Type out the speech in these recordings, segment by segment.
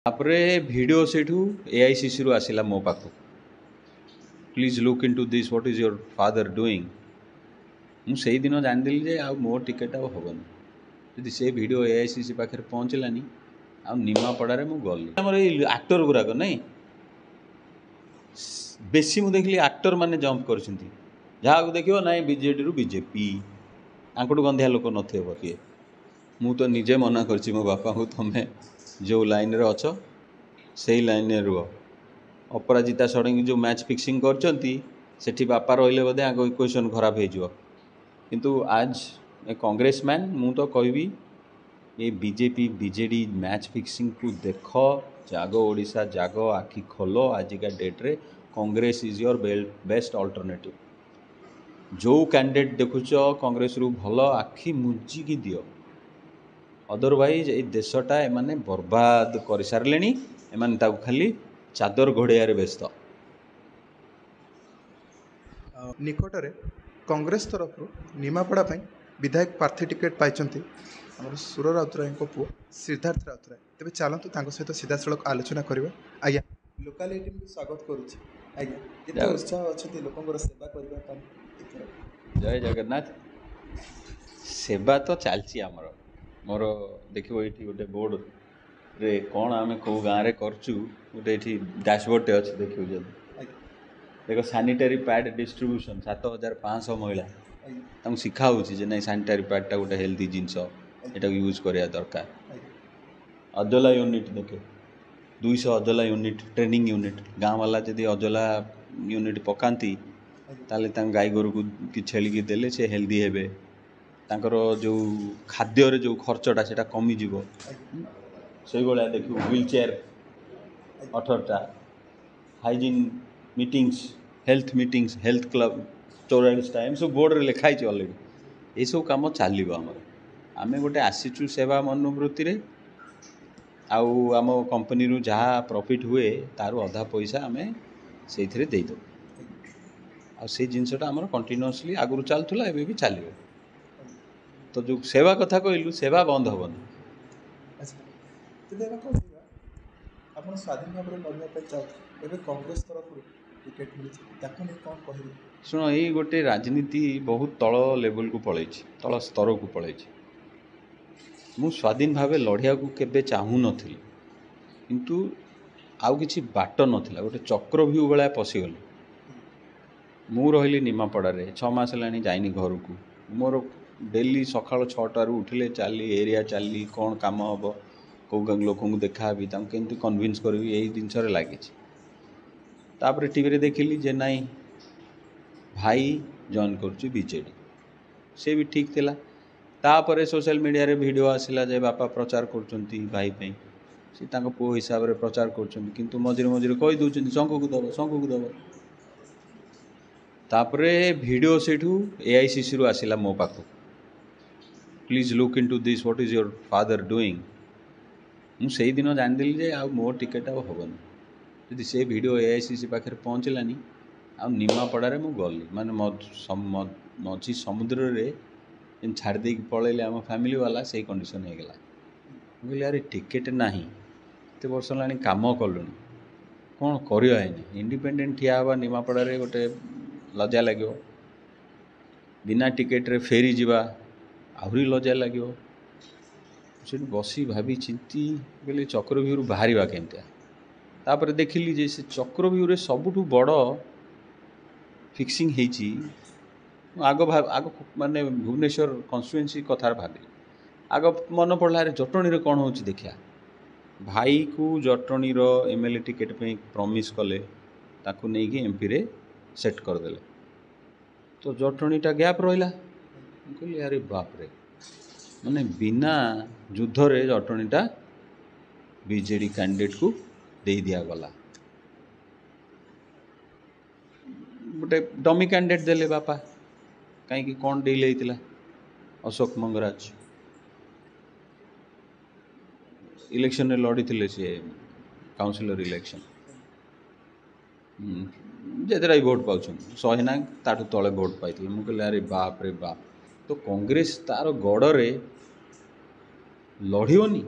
तापरे video Sethu AICC रु आसिला मो पाखु please look into this what is your father doing मुझे दिन जानीदेली जे आ मो टिकेट आ हेनी जदि से वीडियो एआईसीसी पाखे पहुँचलानी आ निमापड़ारे मु गली आमर एक्टर गुराक नहीं बेसी मुझे देखिली एक्टर माने जंप कर जहाँ देखो ना बीजेडी रु बीजेपी आंकटू गंधिया लोक नथिबो किए मु तो निजे मना करछि मो बापा को तमें जो लाइन रे अछ से लाइन रे रुह अपराजिता षडंगी जो मैच फिक्सिंग कर बापा रहिले बोधे आगे इक्वेशन खराब हो किंतु आज ए कांग्रेस मैन मु तो कहबी ये बीजेपी बीजेडी मैच फिक्सिंग को देख जाग ओडिशा जाग आखि खोल आजिका डेट रे Congress is your best alternative जो कैंडिडेट देखुच कांग्रेस रु भल आखि मुजिकी दियो अदरवाइज ये देशटा एमाने बर्बाद कर सारे एमाने ताकु खाली चादर घोड़ियारे व्यस्त निकटरे कांग्रेस तरफ निमापड़ा विधायक प्रार्थी टिकेट पाई आम सुर राउतराय पु सिद्धार्थ राउतराय तेज चलतु सहित सीधा सड़क आलोचना करवा आज्ञा लोकालिटी को स्वागत करुच्चा उत्साह अच्छा लोक सेवा करने जय जगन्नाथ सेवा तो चलती आमर मोर देखो ये गोटे बोर्ड रे कौन आम कौ गाँव में करचु गोटे ये डैशबोर्ड अच्छे देखो जब देखो सैनिटरी पैड डिस्ट्रीब्यूशन 7500 महिला शिखा हो नहीं सैनिटरी पैडटा गोटे हेल्दी जिनस यहाँ यूज करा दरकार अजला यूनिट देखे 200 अजला यूनिट ट्रेनिंग यूनिट गाँव वाला जदि अजला यूनिट पकाती ताले गाई गोरु को छेली की देले से हेल्दी हेबे तांकर जो खाद्य जो खर्चटा से कमिज से भाया देखो व्हील चेयर 18टा हाइजीन मीटिंग्स हेल्थ क्लब 44टा एम सब बोर्ड रे लिखाई अलरेडी ये सब कम चलो आम गोटे आसीचु सेवा मनोवृत्ति रे आम कंपनी रू जहाँ प्रॉफिट हुए तार अधा पैसा आम से देदेव से जिनसटा आम कंटिन्यूअसली आगुरी चलूला एवं भी चलो तो जो सेवा कथा कहलु सेवा बंद हेनी आप स्वाधीन भाव में लड़ाई चाहते कांग्रेस तरफ टिकेट मिली कौन कह शुण ये गोटे राजनीति बहुत तल लेवल को पलैं तल स्तर को पलैं मु स्वाधीन भाव लड़िया को केबे चाहू नथिली किंतु आउ किछि बाट नथिला गोटे चक्रव्यूह भाया पशिगली मु रही निमापड़ा 6 मास है जाइनी घर को मोर डेली सकाल 6टारू उठिले चली एरिया चली कौन काम हम कौ लोक देखा केमती कन्विन्स करी यही जिनस लगी तापर टीवी देखिली जे नाई भाई जॉइन कर बीजेडी से भी ठीक थिला तापर सोशल मीडिया रे वीडियो आसिला जे बापा प्रचार करचंती भाई पे सी तांको पुओ हिसाब रे प्रचार करचंती किंतु मझिरे मझिरे कहि दउचंती शंख को दब तापरे वीडियो सेठू एआईसीसी रु आसिला मो पाखु please look into this what is your father doing मुझे दिन जानीदेली जे आ मो टिकेट आ हेनी जदि से वीडियो एआईसीसी पाखे पहुँचलानी आ निमापड़ारे मु गली माने मझी समुद्र रे छाड़ दे पलैले आम फैमिली वाला से कंडीशन हो गला कहली अरे टिकेट नहीं एत वर्ष है कम कलुनी कौन कर इंडिपेंडेंट ठिया हवा निमापड़ारे गोटे लज्जा लगे बिना टिकेट रे फेरी जावा आहरी लज्जा लगे से बसी भाभी चिंती बोले चक्रव्यूह बाहर केमतिया तापर देखिली जे से चक्रव्यूह सबुठ बड़ फिक्सिंग होती आग माने भुवनेश्वर कन्स्टिट्युएंसी कथार भावी आग मन पड़ा जटणी कौन हो देखा भाई को जटणी एमएलए टिकेट पे प्रमिश कले ताकू नहीं एमपी रे सेट करदे तो जटणीटा गैप रहा कहली अरे बाप रे माने बिना युद्ध रे जटणीटा बीजेडी कैंडिडेट को दे दिया गला गोटे डमी कैंडिडेट देले बापा कहीं कौन डील होता अशोक मंगराज इलेक्शन लड़ी थे सी काउंसिलर इलेक्शन जेतरा ही भोट पाँच 100 ना ताठू तले भोट पाई मुझे अरे बाप रे बाप तो कांग्रेस तार गड़े लड़ोनी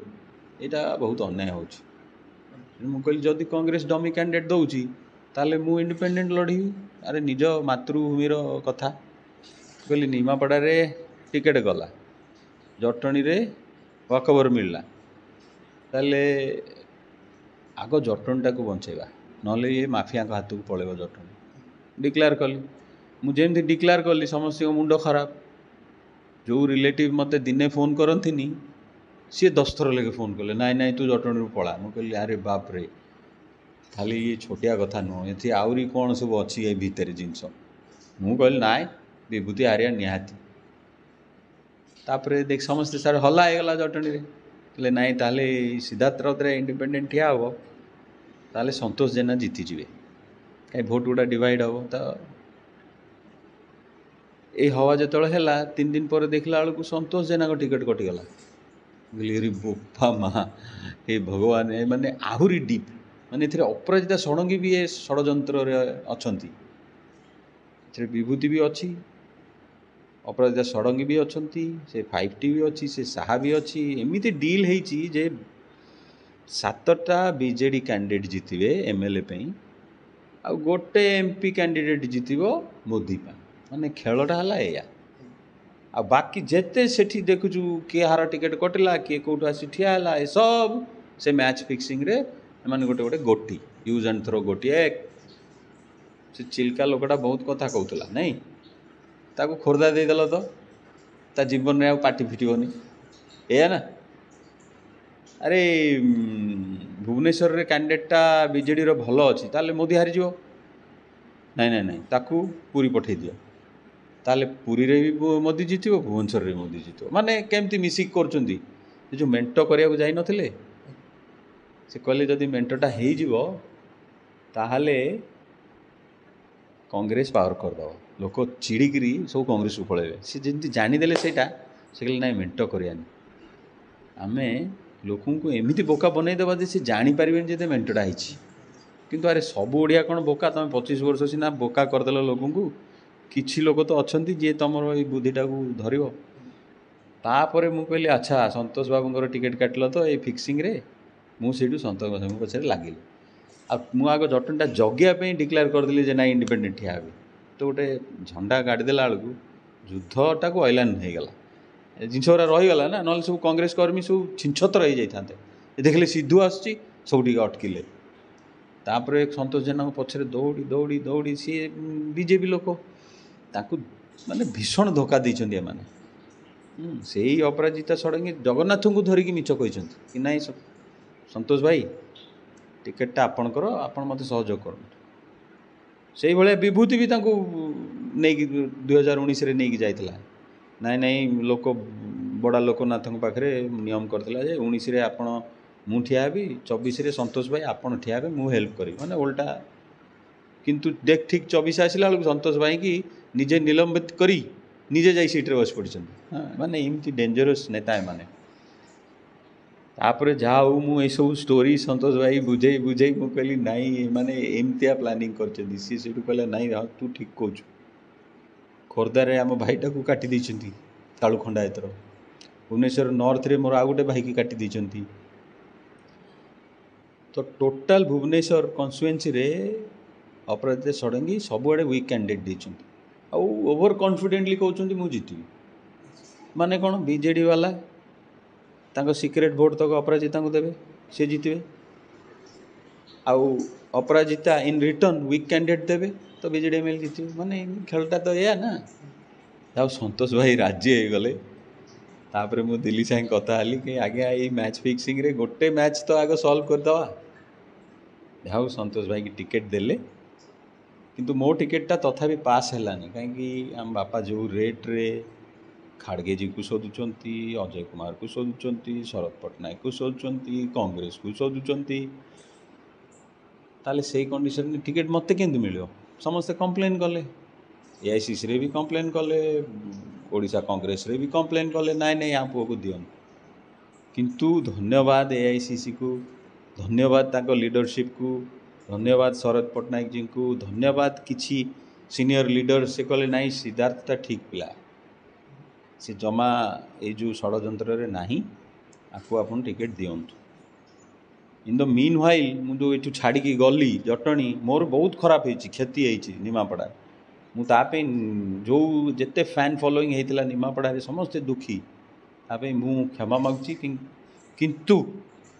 यहाँ बहुत अन्याय हो ମୁଁ କହିଲି ଯଦି କଂଗ୍ରେସ ଡମି କ୍ୟାଣ୍ଡିଡେଟ୍ ଦେଉଛି ତାହେଲେ ମୁଁ ଇଣ୍ଡିପେଣ୍ଡେଣ୍ଟ ଲଢ଼ିବି। ଆରେ ନିଜ ମାତୃଭୂମିର କଥା। କହିଲି ନିମାପଡ଼ାରେ ଟିକେଟ୍ ଗଲା, ଜଟଣୀରେ ୱାକଓଭର ମିଳିଲା, ତାହେଲେ ଆଗ ଜଟଣୀଟାକୁ ବଞ୍ଚେଇବା, ନହେଲେ ଇଏ ମାଫିଆଙ୍କ ହାତକୁ ପଳେଇବ ଜଟଣୀ। ଡିକ୍ଲେୟାର କଲି। ମୁଁ ଯେମିତି ଡିକ୍ଲେୟାର କଲି ସମସ୍ତଙ୍କ ମୁଣ୍ଡ ଖରାପ। ଯେଉଁ ରିଲେଟିଭ୍ ମୋତେ ଦିନେ ଫୋନ୍ କରନ୍ତିନି ସିଏ 10 ଥର ଲେଖେ ଫୋନ୍ କଲେ, ନାଇଁ ନାଇଁ ତୁ ଜଟଣୀରୁ ପଳା। ମୁଁ କହିଲି ଆରେ ବାପରେ, ଖାଲି ଇଏ ଛୋଟିଆ କଥା ନୁହଁ, ଏଠି ଆହୁରି କ'ଣ ସବୁ ଅଛି ଏ ଭିତରେ ଜିନିଷ। ମୁଁ କହିଲି ନାଇଁ, ବିଭୂତି ହାରିଆ ନିହାତି। ତାପରେ ଦେଖ ସମସ୍ତେ ସାର୍ ହଲା ହେଇଗଲା ଜଟଣୀରେ। କହିଲେ ନାଇଁ ତାହେଲେ ସିଦ୍ଧାର୍ଥ ରାଉତରାୟ ଇଣ୍ଡିପେଣ୍ଡେଣ୍ଟ ଠିଆ ହେବ, ତାହେଲେ ସନ୍ତୋଷ ଜେନା ଜିତିଯିବେ, କାହିଁ ଭୋଟ୍ ଗୁଡ଼ା ଡିଭାଇଡ଼ ହେବ। ତ এই হওয়া যেତେବେଳେ ହେଲା 3 ଦିନ ପରେ ଦେଖିଲା ବେଳକୁ ସନ୍ତୋଷ ଜେନାଙ୍କ ଟିକେଟ୍ କଟିଗଲା। କହିଲି ରେ ବୋପା ମା, ହେ ଭଗବାନ, ମାନେ ଆହୁରି ଡିପ୍, ମାନେ ଏଥିରେ ଅପରାଜିତା ଷଡ଼ଙ୍ଗୀ ବି ଏ ଷଡ଼ଯନ୍ତ୍ରରେ ଅଛନ୍ତି। ଏଥିରେ ବିଭୂତି ବି ଅଛି, ଅପରାଜିତା ଷଡ଼ଙ୍ଗୀ ବି ଅଛନ୍ତି, ସେ 5T ବି ଅଛି, ସେ ସାହା ବି ଅଛି। ଏମିତି ଡିଲ୍ ହେଇଛି ଯେ 7ଟା ବିଜେଡ଼ି କ୍ୟାଣ୍ଡିଡେଟ୍ ଜିତିବେ MLA ପାଇଁ, ଆଉ ଗୋଟେ MP କ୍ୟାଣ୍ଡିଡେଟ୍ ଜିତିବ ମୋଦି ପାଇଁ। ମାନେ ଖେଳଟା ହେଲା ଏଇଆ। ଆଉ ବାକି ଯେତେ ସେଠି ଦେଖୁଛୁ କିଏ ହାର ଟିକେଟ୍ କଟିଲା, କିଏ କେଉଁଠୁ ଆସି ଠିଆ ହେଲା, ଏସବୁ ସେ ମ୍ୟାଚ୍ ଫିକ୍ସିଂରେ ଏମାନେ ଗୋଟେ ଗୋଟେ ଗୋଟି, ୟୁଜ୍ ଆଣ୍ଡ ଥ୍ରୋ ଗୋଟିଏ। ସେ ଚିଲ୍କା ଲୋକଟା ବହୁତ କଥା କହୁଥିଲା ନାଇଁ, ତାକୁ ଖୋର୍ଦ୍ଧା ଦେଇଦେଲ ତ ତା ଜୀବନରେ ଆଉ ପାଟି ଫିଟିବନି, ଏଇଆ ନା। ଆରେ ଭୁବନେଶ୍ୱରରେ କ୍ୟାଣ୍ଡିଡେଟ୍ଟା ବିଜେଡ଼ିର ଭଲ ଅଛି, ତାହେଲେ ମୋଦି ହାରିଯିବ। ନାଇଁ ନାଇଁ ନାଇଁ, ତାକୁ ପୁରୀ ପଠାଇ ଦିଅ, ତାହେଲେ ପୁରୀରେ ବି ମୋଦି ଜିତିବ, ଭୁବନେଶ୍ୱରରେ ମୋଦି ଜିତିବ। ମାନେ କେମିତି ମିଶିକି କରୁଛନ୍ତି। ସେ ଯେଉଁ ମେଣ୍ଟ କରିବାକୁ ଯାଇନଥିଲେ, ସେ କହିଲେ ଯଦି ମେଣ୍ଟଟା ହେଇଯିବ ତାହେଲେ କଂଗ୍ରେସ ପାୱାର କରିଦେବ, ଲୋକ ଚିଡ଼ିକିରି ସବୁ କଂଗ୍ରେସକୁ ପଳେଇବେ। ସେ ଯେମିତି ଜାଣିଦେଲେ ସେଇଟା, ସେ କହିଲେ ନାଇଁ ମେଣ୍ଟ କରିବାନି, ଆମେ ଲୋକଙ୍କୁ ଏମିତି ବୋକା ବନେଇଦେବା ଯେ ସେ ଜାଣିପାରିବେନି ଯେ ମେଣ୍ଟଟା ହେଇଛି। କିନ୍ତୁ ଆରେ ସବୁ ଓଡ଼ିଆ କ'ଣ ବୋକା? ତୁମେ 25 ବର୍ଷ ସିନା ବୋକା କରିଦେଲ ଲୋକଙ୍କୁ, କିଛି ଲୋକ ତ ଅଛନ୍ତି ଯିଏ ତୁମର ଏଇ ବୁଦ୍ଧିଟାକୁ ଧରିବ। ତାପରେ ମୁଁ କହିଲି ଆଚ୍ଛା, ସନ୍ତୋଷ ବାବୁଙ୍କର ଟିକେଟ୍ କାଟିଲ ତ ଏଇ ଫିକ୍ସିଂରେ। ମୁଁ ସେଇଠୁ ସନ୍ତୋଷ ବାବୁଙ୍କ ପଛରେ ଲାଗିଲି। ଆଉ ମୁଁ ଆଗ ଜଟଣୀଟା ଜଗିବା ପାଇଁ ଡିକ୍ଲେୟାର କରିଦେଲି ଯେ ନାଇଁ ଇଣ୍ଡିପେଣ୍ଡେଣ୍ଟ ଠିଆ ହେବି। ତ ଗୋଟେ ଝଣ୍ଡା କାଢ଼ିଦେଲା ବେଳକୁ ଯୁଦ୍ଧଟାକୁ ଐଲାନ ହେଇଗଲା। ଏ ଜିନିଷ ଗୁଡ଼ା ରହିଗଲା ନା, ନହେଲେ ସବୁ କଂଗ୍ରେସ କର୍ମୀ ସବୁ ଛିନଛତ୍ର ହେଇଯାଇଥାନ୍ତେ। ଦେଖିଲେ ସିଧୁ ଆସୁଛି, ସବୁ ଟିକେ ଅଟକିଲେ। ତାପରେ ସନ୍ତୋଷ ଜେନାଙ୍କ ପଛରେ ଦୌଡ଼ି ଦୌଡ଼ି ଦୌଡ଼ି, ସିଏ ବିଜେପି ଲୋକ, ତାଙ୍କୁ ମାନେ ଭୀଷଣ ଧୋକା ଦେଇଛନ୍ତି ଏମାନେ। ସେଇ ଅପରାଜିତା ଷଡ଼ଙ୍ଗୀ ଜଗନ୍ନାଥଙ୍କୁ ଧରିକି ମିଛ କହିଛନ୍ତି କି ନାଇଁ ସନ୍ତୋଷ ଭାଇ ଟିକେଟ୍ଟା ଆପଣଙ୍କର, ଆପଣ ମୋତେ ସହଯୋଗ କରନ୍ତୁ। ସେଇଭଳିଆ ବିଭୂତି ବି ତାଙ୍କୁ ନେଇକି 2019ରେ ନେଇକି ଯାଇଥିଲା। ନାଇଁ ନାଇଁ, ଲୋକ ବଡ଼ା ଲୋକନାଥଙ୍କ ପାଖରେ ନିୟମ କରିଥିଲା ଯେ 19ରେ ଆପଣ ମୁଁ ଠିଆ ହେବି, 24ରେ ସନ୍ତୋଷ ଭାଇ ଆପଣ ଠିଆ ହେବେ, ମୁଁ ହେଲ୍ପ କରିବି, ମାନେ ଓଲଟା। କିନ୍ତୁ ଦେଖ ଠିକ୍ 24 ଆସିଲା ବେଳକୁ ସନ୍ତୋଷ ଭାଇକି ନିଜେ ନିଲମ୍ବିତ କରି ନିଜେ ଯାଇ ସିଟ୍ରେ ବସି ପଡ଼ିଛନ୍ତି। ମାନେ ଏମିତି ଡେଞ୍ଜରସ୍ ନେତା ଏମାନେ। ତାପରେ ଯାହା ହଉ ମୁଁ ଏସବୁ ଷ୍ଟୋରି ସନ୍ତୋଷ ଭାଇ ବୁଝେଇ ବୁଝେଇ ମୁଁ କହିଲି ନାଇଁ, ମାନେ ଏମିତିଆ ପ୍ଲାନିଂ କରିଛନ୍ତି। ସିଏ ସେଇଠୁ କହିଲେ ନାଇଁ ତୁ ଠିକ୍ କହୁଛୁ, ଖୋର୍ଦ୍ଧାରେ ଆମ ଭାଇଟାକୁ କାଟି ଦେଇଛନ୍ତି କାଳୁ ଖଣ୍ଡାୟତର, ଭୁବନେଶ୍ୱର ନର୍ଥରେ ମୋର ଆଉ ଗୋଟେ ଭାଇକି କାଟି ଦେଇଛନ୍ତି। ତ ଟୋଟାଲ ଭୁବନେଶ୍ୱର କନଷ୍ଟିଚୁଏନ୍ସିରେ ଅପରାଜିତା ଷଡ଼ଙ୍ଗୀ ସବୁଆଡ଼େ ୱିକ୍ କ୍ୟାଣ୍ଡିଡେଟ୍ ଦେଇଛନ୍ତି, ଆଉ ଓଭର କନଫିଡେଣ୍ଟଲି କହୁଛନ୍ତି ମୁଁ ଜିତିବି। ମାନେ କ'ଣ, ବିଜେଡ଼ି ବାଲା ତାଙ୍କ ସିକ୍ରେଟ୍ ଭୋଟ୍ ତକ ଅପରାଜିତାଙ୍କୁ ଦେବେ, ସେ ଜିତିବେ। ଆଉ Aparajita in return weak candidate ଦେବେ, ତ ବିଜେଡ଼ି MLA ଜିତିବେ। ମାନେ ଖେଳଟା ତ ଏଇଆ ନା। ଆଉ ସନ୍ତୋଷ ଭାଇ ରାଜି ହେଇଗଲେ। ତାପରେ ମୁଁ ଦିଲ୍ଲୀ ସାଙ୍ଗେ କଥା ହେଲି କି ଆଜ୍ଞା ଏଇ ମ୍ୟାଚ୍ ଫିକ୍ସିଂରେ ଗୋଟେ ମ୍ୟାଚ୍ ତ ଆଗ ସଲ୍ଭ କରିଦେବା। ଯାଉ ସନ୍ତୋଷ ଭାଇକି ଟିକେଟ୍ ଦେଲେ, କିନ୍ତୁ ମୋ ଟିକେଟ୍ଟା ତଥାପି ପାସ୍ ହେଲାନି। କାହିଁକି, ଆମ ବାପା ଯେଉଁ ରେଟ୍ରେ ଖାଡ଼ଗେଜୀକୁ ଶୋଧୁଛନ୍ତି, ଅଜୟ କୁମାରକୁ ଶୋଧୁଛନ୍ତି, ଶରଦ ପଟ୍ଟନାୟକକୁ ଶୋଧୁଛନ୍ତି, କଂଗ୍ରେସକୁ ଶୋଧୁଛନ୍ତି, ତାହେଲେ ସେଇ କଣ୍ଡିସନରେ ଟିକେଟ୍ ମୋତେ କେମିତି ମିଳିବ? ସମସ୍ତେ କମ୍ପ୍ଲେନ୍ କଲେ, AICCରେ ବି କମ୍ପ୍ଲେନ୍ କଲେ, ଓଡ଼ିଶା କଂଗ୍ରେସରେ ବି କମ୍ପ୍ଲେନ୍ କଲେ, ନାଇଁ ନାଇଁ ଆ ପୁଅକୁ ଦିଅନ୍ତୁ। କିନ୍ତୁ ଧନ୍ୟବାଦ AICCକୁ, ଧନ୍ୟବାଦ ତାଙ୍କ ଲିଡରସିପ୍କୁ, ଧନ୍ୟବାଦ ଶରଦ ପଟ୍ଟନାୟକ ଜୀଙ୍କୁ, ଧନ୍ୟବାଦ କିଛି ସିନିୟର ଲିଡର। ସେ କହିଲେ ନାଇଁ ସିଦ୍ଧାର୍ଥଟା ଠିକ୍ ପିଲା, ସେ ଜମା ଏଇ ଯେଉଁ ଷଡ଼ଯନ୍ତ୍ରରେ ନାହିଁ, ଆକୁ ଆପଣ ଟିକେଟ୍ ଦିଅନ୍ତୁ। इन द मीन व्हाइल मु जो ये छाड़ी गली जटणी मोर बहुत खराब होती क्षति होती निमापड़ा मुझे जो जिते फैन फॉलोइंग होता निमापड़ा समस्ते दुखी तापे मु क्षमा मागुची किंतु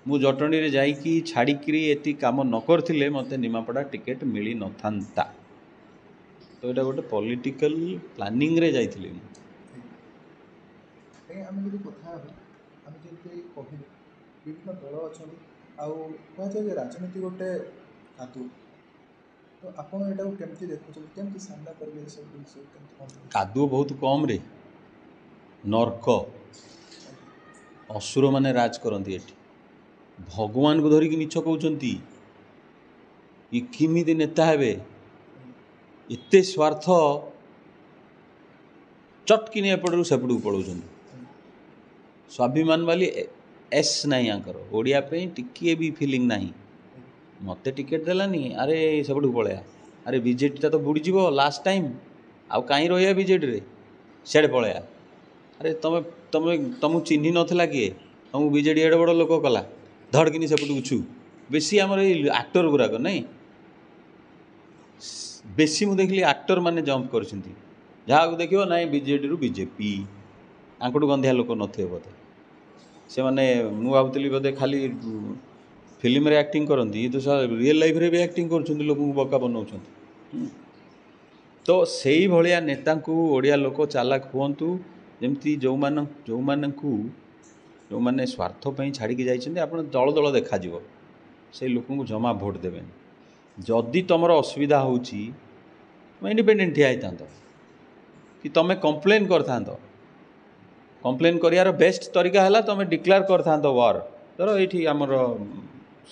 मु जटणी रे जाइकी छाड़ी एति काम न करथिले मते निमापड़ा टिकेट मिली न थांता तो ये गोटे पॉलिटिकल प्लानिंग रे जाइथिले आम जो कथा आम जो कहले विभिन्न दल अच्छा कहुए राजनीति गोटे कादु तो आप केमती देखुं केमती सामना करेंगे सब जिन कादुओ बहुत कम रे नर्क असुर माने राज करती एठी भगवान को धरिकी मिछ कहउचंती ये किमिति नेता हेबे एते स्वार्थ चटकिनी एपटू सेपटू पलाउछंती स्वाभिमान वाली एस नहीं आंकर ओडिया पे टिके भी फीलिंग नहीं मते टिकेट देलानी अरे सेपटू पळया अरे बीजेडी तो बुड़ीज लास्ट टाइम आउ कहीं रहा बीजेडी रे सियाड़े पळया अरे तुम तुम तुमको चिन्ह नथिला किए तुमको बीजेडी एडे बड़ लोक कला धड़किनी सेपटू छु बेसी आमर एक्टर गुराक नहीं बेसी मु देखली एक्टर माने जंप करछंती जहाँ को देखियो नाई बीजेडी रु बीजेपी आंकटू गंधिया लोक नथिबे बोधे से माने मु भाबुतली बोधे खाली फिल्म रे एक्टिंग करती तो रियल लाइफ रे भी एक्टिंग करछंती लोक को बका बनाउछंती तो सेही भलिया नेता को ओडिया लोक चालाक हुअंतु जेमती जो माने स्वार्थ पई छाड़ी के जाइछंती आपण दल दल देखा जीवो से लोक को जमा भोट देबे जदि तुमर असुविधा होउची तुम इंडिपेंडेंट ठिया होता कि तुम कंप्लेन करथांत कंप्लेन करियार बेस्ट तरीका है तुम डिक्लेयर करथांत वार धर ये आमर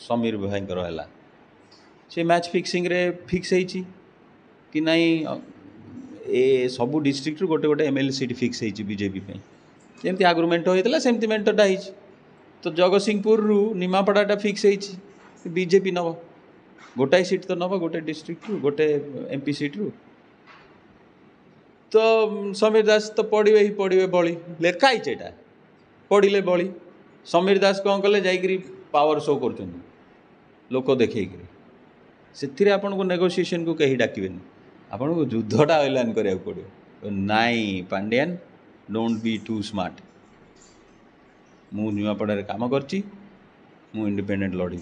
समीर भाईंकर है से मैच फिक्सिंग रे फिक्स होइची कि नहीं ए सबू डिस्ट्रिक्ट गोटे गोटे एमएलए सीट फिक्स होइची बीजेपी पे जमती आगु मेंट होता सेमती मेंटटा होइची तो जगतसिंहपुर रु निमापड़ाटा फिक्स होइची बीजेपी नब गोटाए सीट तो नब गोटे डिस्ट्रिक्ट रु गोटे एमपी सीट रु तो समीर दास तो पढ़े ही पढ़े बड़ी लेखाई एटा पढ़ले बड़ी समीर दास कौन कले जाइकरी पावर शो कर लोक देखिए से आपन को नेगोशिएशन को कहीं डाकबेनि आपन को युद्धटा ऐलान करा पड़ो नाई Pandian don't be too smart मु नुआपड़ा काम करची मु इंडिपेंडेंट लड़ी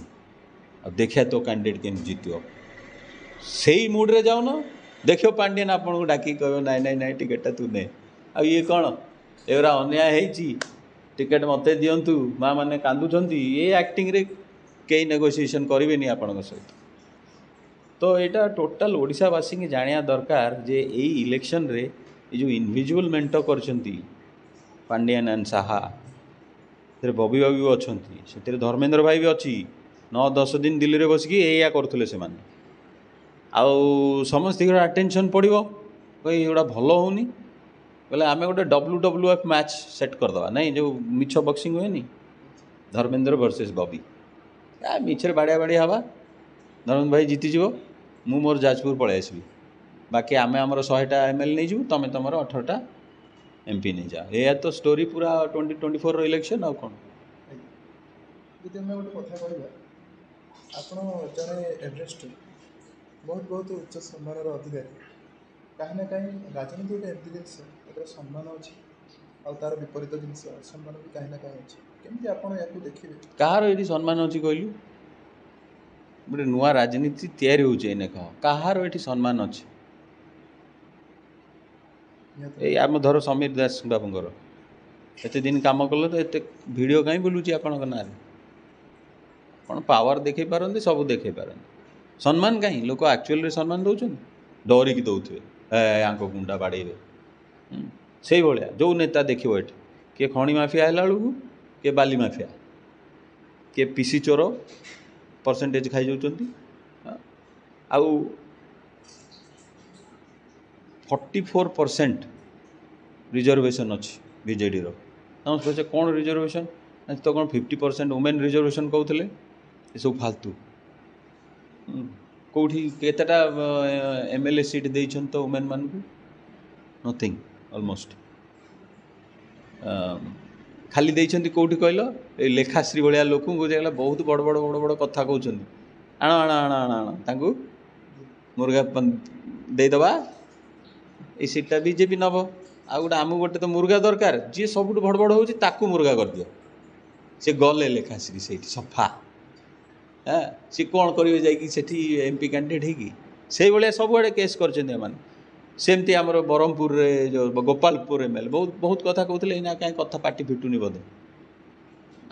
आ देखिया तो कैंडिडेट के जीतो से मुड रे जाओ न देखो पांड्यान आपन को डाकी कह नाई नाई नाई टिकेटा तू ने आ ये कौन एरा अन्याय होइची टिकेट मते दियंतु माँ मैंने कांदुचंती ये एक्टिंग रे कई नेगोशिएशन करेंगे आपण सहित तो यहाँ टोटाल ओडिशावासी की जानिया दरकार जे यही इलेक्शन रे ये जो इनविजुअल मेंट करछंती पांड्यान एंड साहा से बबी बाबू भी अच्छी से धर्मेंद्र भाई भी अच्छी 9-10 दिन दिल्ली में बसिकी या करुले से आउ समस्त अटेंशन पड़ो कहीं एगुड़ा भल होनी बोले आम गोटे WWF मैच सेट करदे नहीं जो मिछ बक्सिंग हुए नी धर्मेंद्र वर्सेस बबी या मिछरे बाड़िया बाड़िया हवा धर्मेंद्र भाई जीतीज मु मोर जाजपुर पलि आसबि बाकी आम आमर 100टा ML नहीं जीव तुम तुम 18टा MP नहीं जा ये तो स्टोरी पूरा 2024 इलेक्शन आ कौन जी आम गोटे कथा कहवा आप जड़े एवरेस्ट बहुत बहुत उच्च सम्मान अधिकारी कहीं ना कहीं राजनीति गोटे एमती जिन सम्मान अच्छी आ तार विपरीत जिन सम्मान भी कहीं ना कहीं अच्छी केमती आपड़ या देखिए कहार ये सम्मान अच्छी कहलु गोटे नुआ राजनीति तैयारी होने कह कहार ये सम्मान अच्छी ये आम धर समीर दास बाबूर एत दिन कम कल तो एत भिड कहीं बुलूची आपण ना आप पावर देखे पारती सब देखे पारती सम्मान कहीं लोक एक्चुअल सम्मान दौरान डरिकी दौथे यांको गुंडा बाड़े से भाया जो नेता देखो ये किए खणी माफिया है बेलू किए बाली माफिया किए पीसी चोर परसेंटेज खाई जाऊँच आउ 44% रिजर्वेशन अच्छी बीजेडी रे कौन रिजर्वेशन तो कौन 50% वुमेन रिजर्वेशन कहते ये सब फालतू कौटी केतेटा MLA सीट देइछन तो वुमेन मान को नथिंग ऑलमोस्ट खाली देइछन्ति कोउठी कहलो ए लेखाश्री भलिया लोक बहुत बड़ बड़ बड़ बड़ कथा कहउछन्ति आण आण आण आण आण तांकू मुर्गा देदबा ए सीटा बीजेपी नब आ गोटे आम गोटे तो मुर्गा दरकार जी सबुठ भड़ होउछि ताकू मुर्गा कर दियो से गले लेखाश्री सेठी सफा हाँ सी कौन करेंगे जाकि एमपी कैंडिडेट है से भाया सबुआड़े केस करमती आमर ब्रह्मपुर जो गोपालपुर एमएलए बहुत बहुत कथा कहते ना कहीं कथा पार्टी फिटुनी बोधे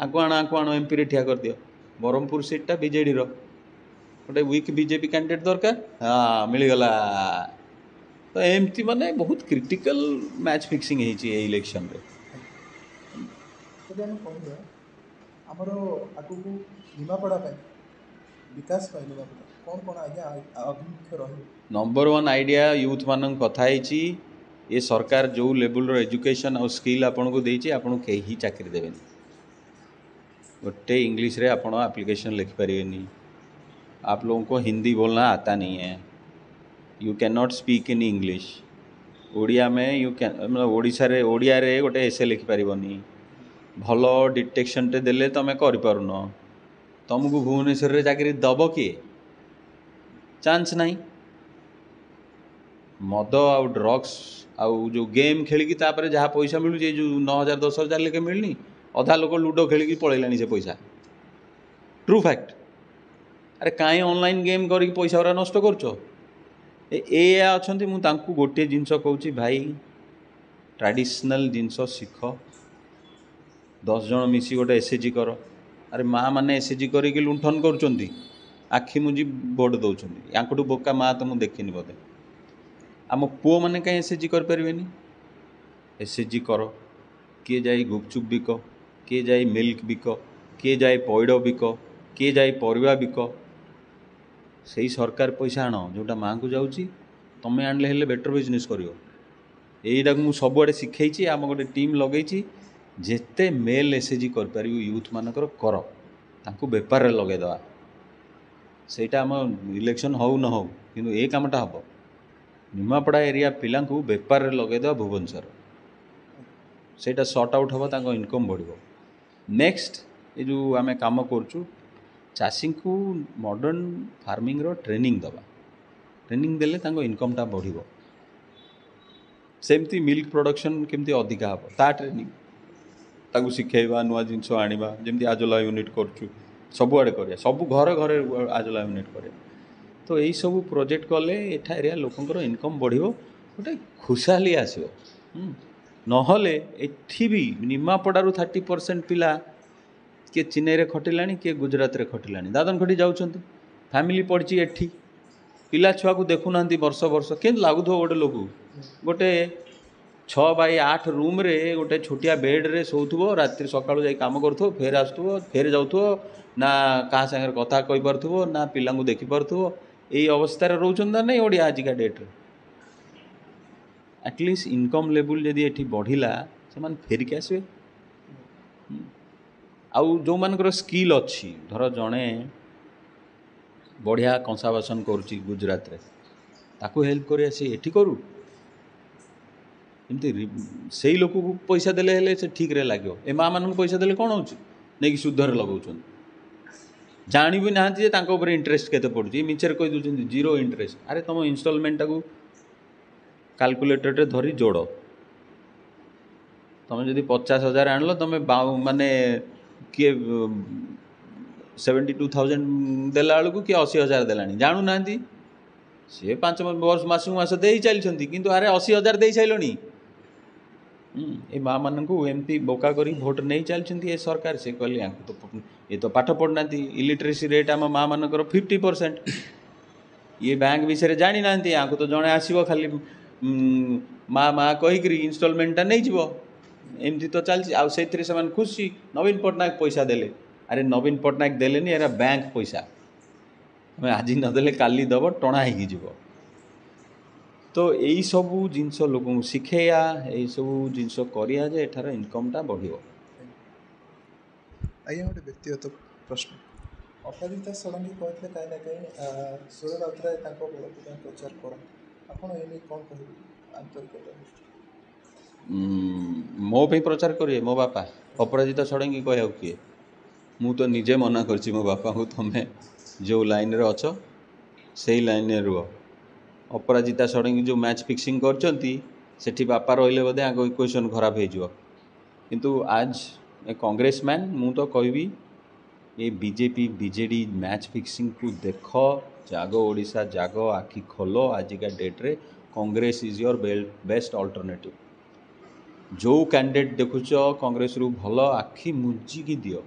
आंकु आण एमपी ठिया कर दियो ब्रह्मपुर सीटा बीजेडी गोटे वीक बीजेपी कैंडिडेट दरकार हाँ मिलगला तो एमती माने बहुत क्रिटिकल मैच फिक्सिंग है इलेक्शन रे आमर आगु निमापड़ा विकास कौन कौन आज्ञा अभिमुख्य रही नंबर वन आइडिया यूथ मान कथा ये सरकार जो लेवल एजुकेशन और स्किल आपन को देछि आपन कहीं चाकरी देवेनि गोटे इंग्लिश रे आपन एप्लिकेशन लिख पारिबेनि आप लोगों को हिंदी बोलना आता नहीं है you can not speak in English Odia में यू कैन मतलब ओडिशा रे ओडिया रे गोटे एसे लिख पारिबोनि भलो डिटेक्शन टे देले तमे करि पारुनो तुमको भुवनेश्वर रे चाकरी दब किए चांस नहीं मद आउ ड्रग्स आउ जो गेम खेलिकी तापर जहाँ पैसा मिलू जो 9,000 10,000 लेके मिलनी अधा लोग लूडो खेलिकी पलैलानी से पैसा ट्रू फैक्ट अरे कहीं ऑनलाइन गेम करके पैसा गुरा नष्ट कर अच्छे मुझे गोटे जिनस कहूँ भाई ट्रेडिशनल जिनस शिख 10 जन मिसी गोटे एसएचजी कर अरे माँ मैंने एसएचजी करके लुंठन कर आखि मुझी भोट दौरान यांकठू बोका माँ तो मुझे देखनी बोधे आम पुओ मैंने कहीं एसएचजी करें एसएचजी कर किए जाए गुपचुप बिक किए जाए मिल्क बिक किए जाए पैड बिक किए जाए परिवा बिक से सरकार पैसा आण जोटा माँ को जाऊँगी तुम्हें आणले हेले बेटर बिजनेस कर यहीटा मुझे सबुआड़े शिखई आम गोटे टीम लगे जेते मेल एसएचजी कर यूथ मानकर कर तांको बेपार लगेदवा सेटा आम इलेक्शन हो न हो किंतु ए कामटा हम निमापड़ा एरिया पिला बेपार लगेदवा भुवनेश्वर सेटा सर्ट आउट हम तांको इनकम बढ़िबो नेक्स्ट ये जो आम कम करूँ चाषी को मॉडर्न फार्मिंग रो ट्रेनिंग दवा ट्रेनिंग देले तांको इनकमटा बढ़िबो सेमती मिल्क प्रोडक्शन केमती अधिका हम ता ट्रेनिंग ताकू शिखेबा नुआ जिनस आनिबा जेमती आजला यूनिट करूँ सबुआड़े करिया सब घर घर आजला यूनिट करे तो यही सब प्रोजेक्ट कले एठा एरिया लोकंकर इनकम बढ़िबो गोटे खुशहाली आसिबो नहले एठी भी निमापड़ारू 30% पिला किए चेन्नई रे खटिलानी किए गुजरात रे खटिलानी दादन खटी जाउछंती फैमिली पड़ची एठी पिला छुआ को देखुना वर्ष वर्ष के लगुथो गोटे लोक गोटे 6x8 रूम रे गोटे छोटिया बेड रे सोथुबो रात्रि सकाळु जाई काम करथो फेर आसथुबो फेर जाउथो ना क्या सागर कथा कही पार्थुबो ना पिला को देखि पार्थुबो एई अवस्था रे रहउछन ना नहीं ओडिया आजिका डेट रे एटलिस्ट इनकम लेवल जदि एठी बढ़िला से मान फेर के आसबे आउ जो मानकर स्किल अच्छी धर जड़े बढ़िया कंसा बासन करुच्ची गुजरात रे ताकू हेल्प कर एठी करू एमती से लोक को पैसा देले हेले से ठीक रे लाग्यो ए माँ मान पैसा देले कौन होची नहीं सुधर लगाउछन जानी भी ना जे तांको ऊपर इंटरेस्ट केते पड़ुची मिचर कहि दउछन जीरो इंटरेस्ट अरे तुम इनस्टॉलमेंट टाकू कैलकुलेटर रे धरी जोड़ तुम जदि 50,000 आणलो तुम माने किए 72,000 देला बेलू किए 80,000 देलानी जानू ना सी 5 वर्ष मास मास दे चलती किंतु अरे 80,000 दे साइलनी ए माँ मान एमती बोका करी भोट नहीं चलती ए सरकार से कहले तो ये तो पाठ पढ़ना इलिटरेसी रेट आम माँ मानकर 50% ये बैंक विषय जानी ना यहाँ तो जड़े आसो खाली माँ माँ कहीकि इनस्टॉलमेंटा नहीं जीव एमती तो चलती आउ से खुशी नवीन पट्टनायक पैसा देले अरे नवीन पट्टनायक देलेनी एरा बैंक पैसा आज नदेले काली दब टणा हो तो यही सब जिनस लोक शिखेया यही सब जिनस करिया जे एठार इनकमटा बढ़िबो आज्ञा गोटे व्यक्तिगत प्रश्न अपराजिता षडंगी कहते कहीं ना कहीं सुर राउतराय प्रचार कर आपड़ ये कौन कह आंतरिक मो पे प्रचार करिए मो बापा अपराजिता षडंगी कह किए मु तो निजे मना करछि मो बापा को तुमे जो लाइन रे अछ से लाइन रे रुह अपराजिता षडंगी जो मैच फिक्सिंग करचंती सेठी बापा रहिले बोधे आगो इक्वेशन खराब हो किंतु आज ए कांग्रेसमैन मु तो कहबी ये बीजेपी बीजेडी मैच फिक्सिंग को देख जाग ओडिशा जाग आखि खोल आजिका डेट रे Congress is your best alternative जो कैंडिडेट देखुच कांग्रेस रु भल आखि मुजिकी दियो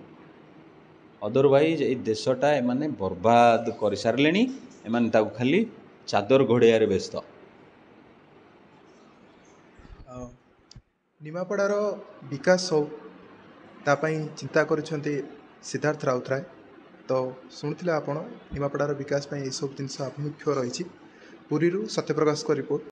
अदरवाइज ये देशटा एमाने बर्बाद कर सारे एमाने ताकू खाली चादर घोड़िया व्यस्त निमापड़ार विकास हो तापाई चिंता करुछंती सिद्धार्थ राउतराय तो शुणुथिले आपण निमापड़ार विकास ये सब जिनस आभिमुख्य रही पुरी सत्यप्रकाश रिपोर्ट।